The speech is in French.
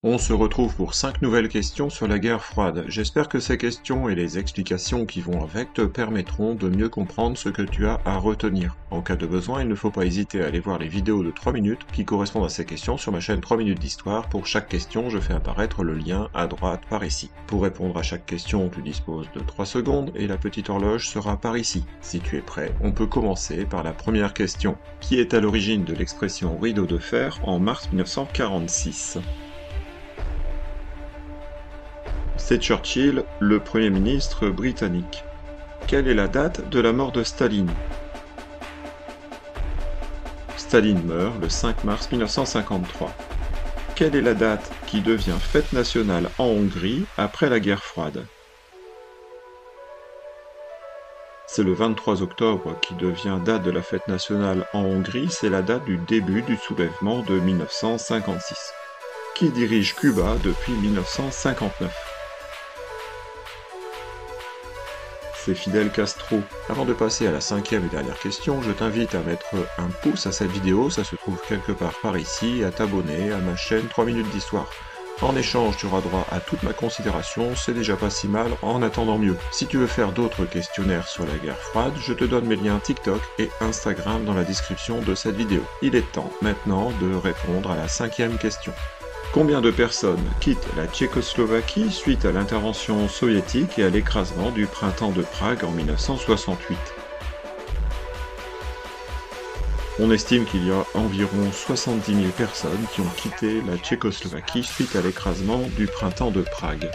On se retrouve pour 5 nouvelles questions sur la guerre froide. J'espère que ces questions et les explications qui vont avec te permettront de mieux comprendre ce que tu as à retenir. En cas de besoin, il ne faut pas hésiter à aller voir les vidéos de 3 minutes qui correspondent à ces questions sur ma chaîne 3 minutes d'histoire. Pour chaque question, je fais apparaître le lien à droite par ici. Pour répondre à chaque question, tu disposes de 3 secondes et la petite horloge sera par ici. Si tu es prêt, on peut commencer par la première question. Qui est à l'origine de l'expression rideau de fer en mars 1946 ? C'est Churchill, le Premier ministre britannique. Quelle est la date de la mort de Staline ? Staline meurt le 5 mars 1953. Quelle est la date qui devient fête nationale en Hongrie après la guerre froide ? C'est le 23 octobre qui devient date de la fête nationale en Hongrie, c'est la date du début du soulèvement de 1956. Qui dirige Cuba depuis 1959 ? C'est Fidel Castro. Avant de passer à la 5e et dernière question, je t'invite à mettre un pouce à cette vidéo, ça se trouve quelque part par ici, et à t'abonner à ma chaîne 3 minutes d'histoire. En échange, tu auras droit à toute ma considération, c'est déjà pas si mal, en attendant mieux. Si tu veux faire d'autres questionnaires sur la guerre froide, je te donne mes liens TikTok et Instagram dans la description de cette vidéo. Il est temps maintenant de répondre à la 5e question. Combien de personnes quittent la Tchécoslovaquie suite à l'intervention soviétique et à l'écrasement du printemps de Prague en 1968 ? On estime qu'il y a environ 70 000 personnes qui ont quitté la Tchécoslovaquie suite à l'écrasement du printemps de Prague.